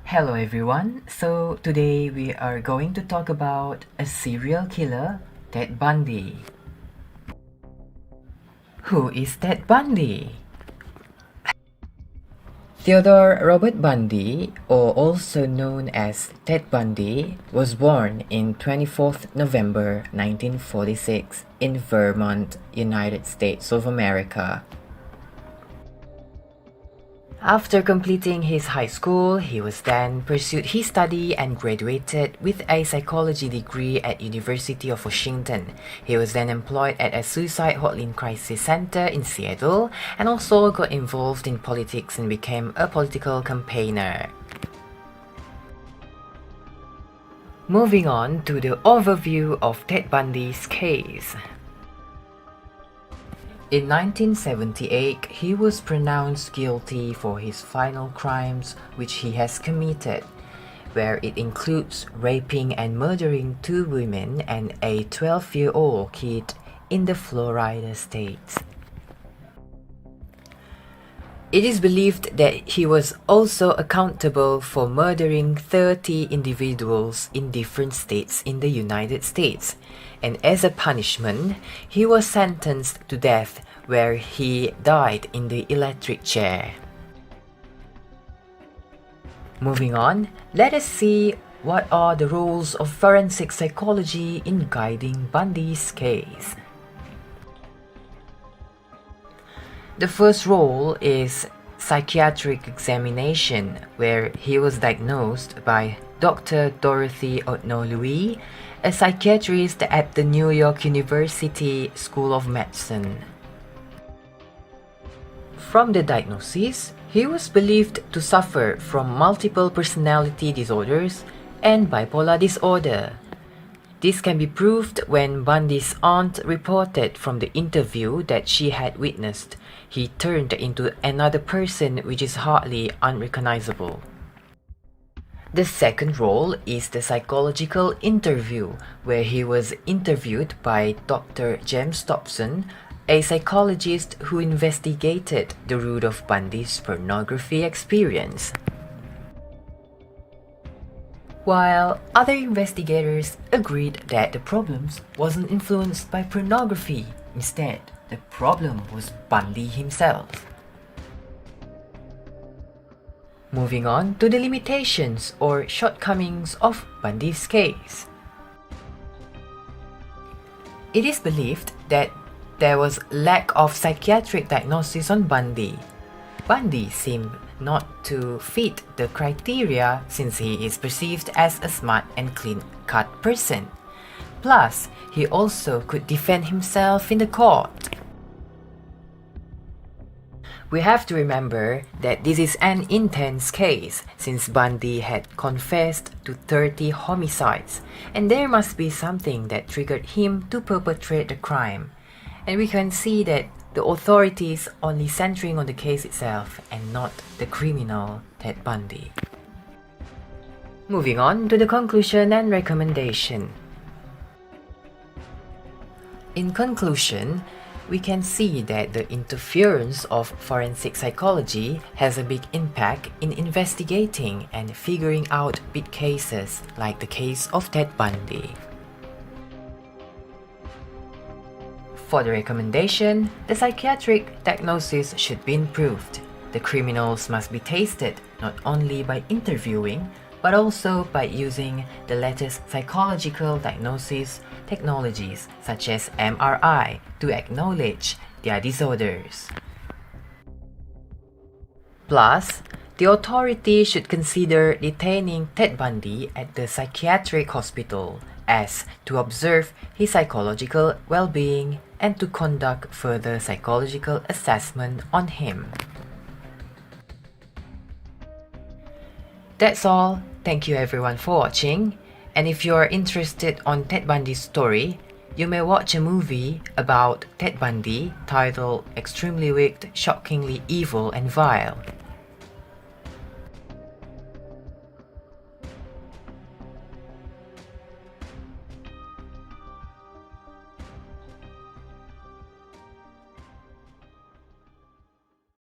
Hello everyone, so today we are going to talk about a serial killer, Ted Bundy. Who is Ted Bundy? Theodore Robert Bundy, or also known as Ted Bundy, was born in 24th November 1946 in Vermont, United States of America. After completing his high school, he was then pursued his study and graduated with a psychology degree at University of Washington. He was then employed at a suicide hotline crisis center in Seattle and also got involved in politics and became a political campaigner. Moving on to the overview of Ted Bundy's case. In 1978, he was pronounced guilty for his final crimes which he has committed, where it includes raping and murdering 2 women and a 12-year-old kid in the Florida state. It is believed that he was also accountable for murdering 30 individuals in different states in the United States, and as a punishment, he was sentenced to death where he died in the electric chair. Moving on, let us see what are the roles of forensic psychology in guiding Bundy's case. The first role is psychiatric examination, where he was diagnosed by Dr. Dorothy O'Know-Louis, a psychiatrist at the New York University School of Medicine. From the diagnosis, he was believed to suffer from multiple personality disorders and bipolar disorder. This can be proved when Bundy's aunt reported from the interview that she had witnessed he turned into another person which is hardly unrecognizable. The second role is the psychological interview, where he was interviewed by Dr. James Dobson, a psychologist who investigated the root of Bundy's pornography experience. While other investigators agreed that the problems wasn't influenced by pornography, instead, the problem was Bundy himself. Moving on to the limitations or shortcomings of Bundy's case. It is believed that there was lack of psychiatric diagnosis on Bundy. Bundy seemed not to fit the criteria since he is perceived as a smart and clean-cut person. Plus, he also could defend himself in the court. We have to remember that this is an intense case since Bundy had confessed to 30 homicides, and there must be something that triggered him to perpetrate the crime. And we can see that the authorities only centering on the case itself and not the criminal Ted Bundy. Moving on to the conclusion and recommendation. In conclusion, we can see that the interference of forensic psychology has a big impact in investigating and figuring out big cases like the case of Ted Bundy. For the recommendation, the psychiatric diagnosis should be improved. The criminals must be tested not only by interviewing, but also by using the latest psychological diagnosis technologies such as MRI to acknowledge their disorders. Plus, the authority should consider detaining Ted Bundy at the psychiatric hospital as to observe his psychological well-being and to conduct further psychological assessment on him. That's all. Thank you everyone for watching. And if you are interested on Ted Bundy's story, you may watch a movie about Ted Bundy titled Extremely Wicked, Shockingly Evil and Vile.